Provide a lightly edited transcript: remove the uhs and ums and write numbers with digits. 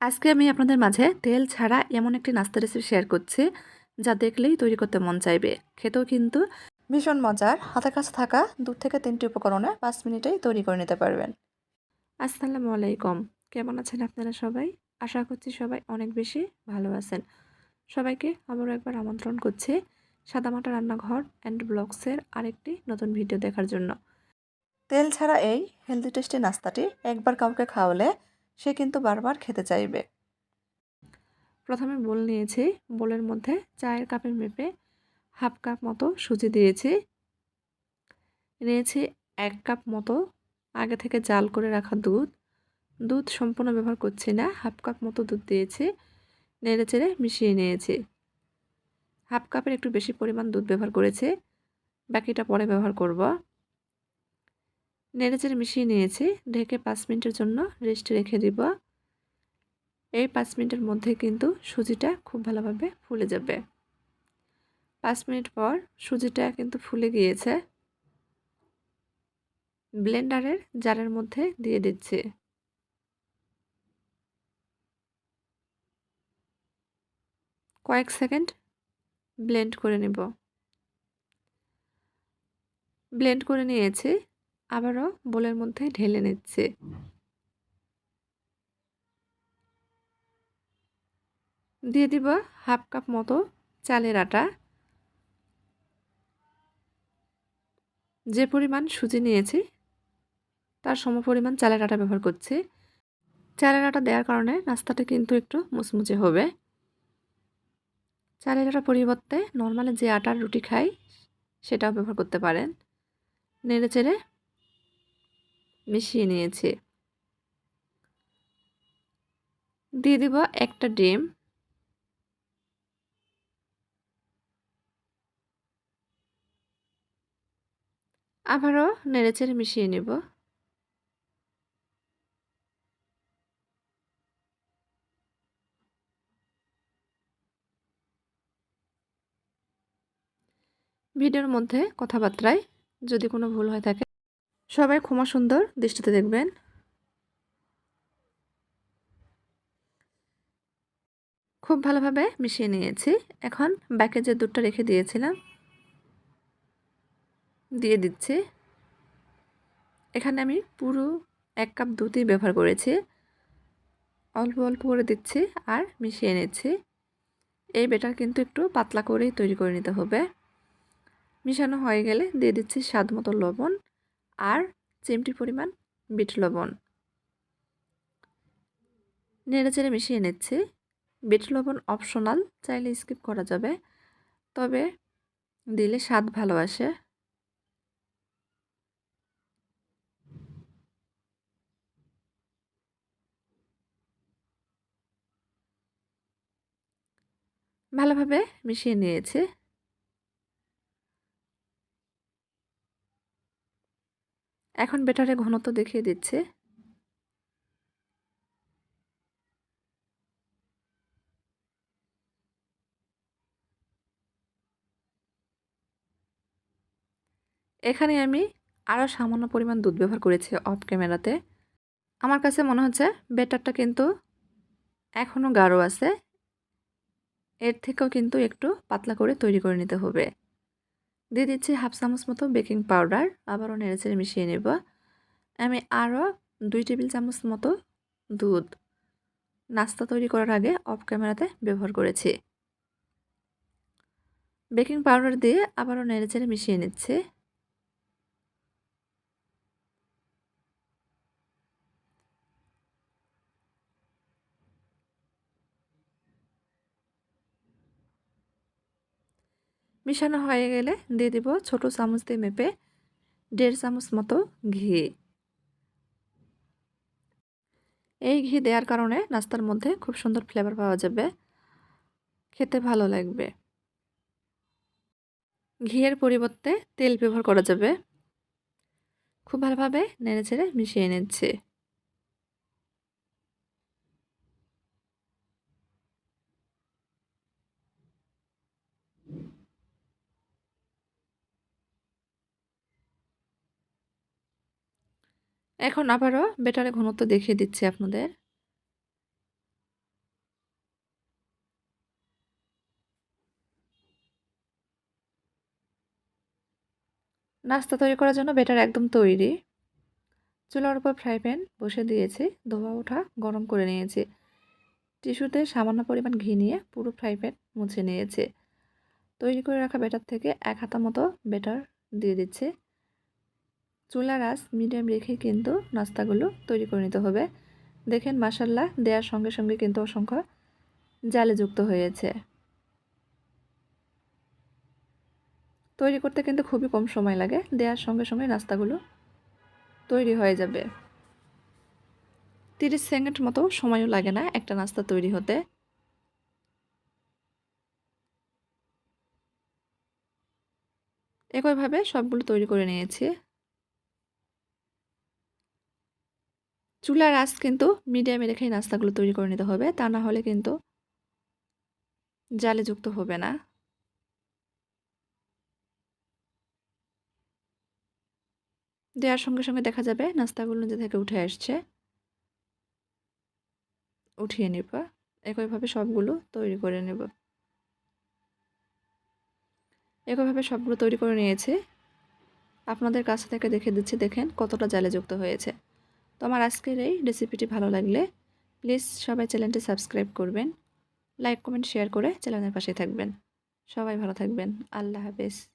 আজকে আমি আপনাদের মাঝে তেল ছাড়া এমন একটি নাস্তা রেসিপি শেয়ার করছি যা দেখলেই তৈরি করতে মন চাইবে। খেতেও কিন্তু ভীষণ মজার। হাতের কাছে থাকা 2 থেকে 3টি উপকরণে 5 মিনিটেই তৈরি করে নিতে পারবেন। আসসালামু আলাইকুম। কেমন আছেন আপনারা সবাই? আশা করছি সবাই অনেক বেশি ভালো আছেন। সবাইকে আবারও একবার আমন্ত্রণ করছি সাদামাটা রান্নাঘর অ্যান্ড ব্লগসের আরেকটি নতুন ভিডিও দেখার জন্য। তেল ছাড়া এই হেলদি টেস্টি নাস্তাটি একবার কাউকে খাওয়ালে সে কিন্তু বারবার খেতে চাইবে। প্রথমে বোল নিয়েছি। বোলের মধ্যে চায়ের কাপের মেপে হাফ কাপ মতো সুজি দিয়েছি। নিয়েছি 1 কাপ মতো আগে থেকে জাল করে রাখা দুধ। দুধ সম্পূর্ণ ব্যবহার করছি না, হাফ কাপ মতো দুধ দিয়েছি। নেড়েচেড়ে মিশিয়ে নিয়েছি। হাফ কাপের একটু বেশি পরিমাণ দুধ ব্যবহার করেছি, বাকিটা পরে ব্যবহার করব। নেড়েচেড়ে মিশিয়ে নিয়েছি। ঢেকে 5 মিনিটের জন্য রেস্টে রেখে দিব। এই 5 মিনিটের মধ্যে কিন্তু সুজিটা খুব ভালোভাবে ফুলে যাবে। 5 মিনিট পর সুজিটা কিন্তু ফুলে গিয়েছে। ব্লেন্ডারের জারের মধ্যে দিয়ে দিচ্ছি। কয়েক সেকেন্ড ব্লেন্ড করে নেব। ব্লেন্ড করে নিয়েছি। আবারও বোলের মধ্যে ঢেলে নিচ্ছি। দিয়ে দিব হাফ কাপ মতো চালের আটা। যে পরিমাণ সুজি নিয়েছি তার সমপরিমাণ চালের আটা ব্যবহার করছি। চালের আটা দেওয়ার কারণে নাস্তাটা কিন্তু একটু মুচমুচে হবে। চালের আটার পরিবর্তে নর্মালি যে আটার রুটি খাই সেটাও ব্যবহার করতে পারেন। নেড়েচেড়ে মিশিয়ে নিয়েছি। দিয়ে দিব একটা ডিম। আবারও নেড়েচেড়ে মিশিয়ে নেব। ভিডিওর মধ্যে কথাবার্তায় যদি কোনো ভুল হয়ে থাকে সবাই ক্ষমা সুন্দর দৃষ্টিতে দেখবেন। খুব ভালোভাবে মিশিয়ে নিয়েছি। এখন বাকি যে দুধটা রেখে দিয়েছিলাম দিয়ে দিচ্ছি। এখানে আমি পুরো 1 কাপ দুধই ব্যবহার করেছি। অল্প অল্প করে দিচ্ছি আর মিশিয়ে নিচ্ছি। এই ব্যাটার কিন্তু একটু পাতলা করেই তৈরি করে নিতে হবে। মিশানো হয়ে গেলে দিয়ে দিচ্ছি স্বাদ মতো লবণ আর চিমটি পরিমাণ বিট লবণ। নেড়েচেড়ে মিশিয়ে নিচ্ছি। বিট লবণ অপশনাল, চাইলে স্কিপ করা যাবে, তবে দিলে স্বাদ ভালো আসে। ভালোভাবে মিশিয়ে নিয়েছি। এখন ব্যাটারের ঘনত্ব দেখিয়ে দিচ্ছি। এখানে আমি আরও সামান্য পরিমাণ দুধ ব্যবহার করেছি অফ ক্যামেরাতে। আমার কাছে মনে হচ্ছে ব্যাটারটা কিন্তু এখনও গাঢ় আছে। এর থেকেও কিন্তু একটু পাতলা করে তৈরি করে নিতে হবে। দিয়ে দিচ্ছি হাফ চামচ মতো বেকিং পাউডার। আবারও নেড়েচেড়ে মিশিয়ে নেব। আমি আরও 2 টেবিল চামচ মতো দুধ নাস্তা তৈরি করার আগে অফ ক্যামেরাতে ব্যবহার করেছি। বেকিং পাউডার দিয়ে আবারও নেড়েচেড়ে মিশিয়ে নিচ্ছে। মিশানো হয়ে গেলে দিয়ে দিব ছোট চামচ দিয়ে মেপে 1.5 চামচ মতো ঘি। এই ঘি দেওয়ার কারণে নাস্তার মধ্যে খুব সুন্দর ফ্লেভার পাওয়া যাবে, খেতে ভালো লাগবে। ঘিয়ের পরিবর্তে তেল ব্যবহার করা যাবে। খুব ভালোভাবে নেড়েচেড়ে মিশিয়ে নিচ্ছে। এখন আবারও ব্যাটারের ঘনত্ব দেখিয়ে দিচ্ছি আপনাদের। নাস্তা তৈরি করার জন্য ব্যাটার একদম তৈরি। চুলার উপর ফ্রাই প্যান বসে দিয়েছি, ধোয়া ওঠা গরম করে নিয়েছি। টিস্যুতে সামান্য পরিমাণ ঘি নিয়ে পুরো ফ্রাই প্যান মুছে নিয়েছি। তৈরি করে রাখা ব্যাটার থেকে 1 হাতা মতো ব্যাটার দিয়ে দিচ্ছি। চুলার আঁচ মিডিয়াম রেখে কিন্তু নাস্তাগুলো তৈরি করে নিতে হবে। দেখেন মাশাআল্লাহ দেওয়ার সঙ্গে সঙ্গে কিন্তু অসংখ্য জালে যুক্ত হয়েছে। তৈরি করতে কিন্তু খুবই কম সময় লাগে, দেওয়ার সঙ্গে সঙ্গে নাস্তাগুলো তৈরি হয়ে যাবে। 30 সেকেন্ড মতো সময়ও লাগে না একটা নাস্তা তৈরি হতে। একইভাবে সবগুলো তৈরি করে নিয়েছি। চুলার আঁচ কিন্তু মিডিয়ামে রেখেই নাস্তাগুলো তৈরি করে নিতে হবে, তা না হলে কিন্তু জালে যুক্ত হবে না। দেওয়ার সঙ্গে সঙ্গে দেখা যাবে নাস্তাগুলো নিজে থেকে উঠে আসছে। উঠিয়ে নেব। একইভাবে সবগুলো তৈরি করে নেব। একইভাবে সবগুলো তৈরি করে নিয়েছি। আপনাদের কাছ থেকে দেখে দিচ্ছি, দেখেন কতটা জালে যুক্ত হয়েছে। তো আমার আজকের এই রেসিপিটি ভালো লাগলে প্লিজ সবাই চ্যানেলটি সাবস্ক্রাইব করবেন, লাইক কমেন্ট শেয়ার করে চ্যানেলের পাশে থাকবেন। সবাই ভালো থাকবেন। আল্লাহ হাফেজ।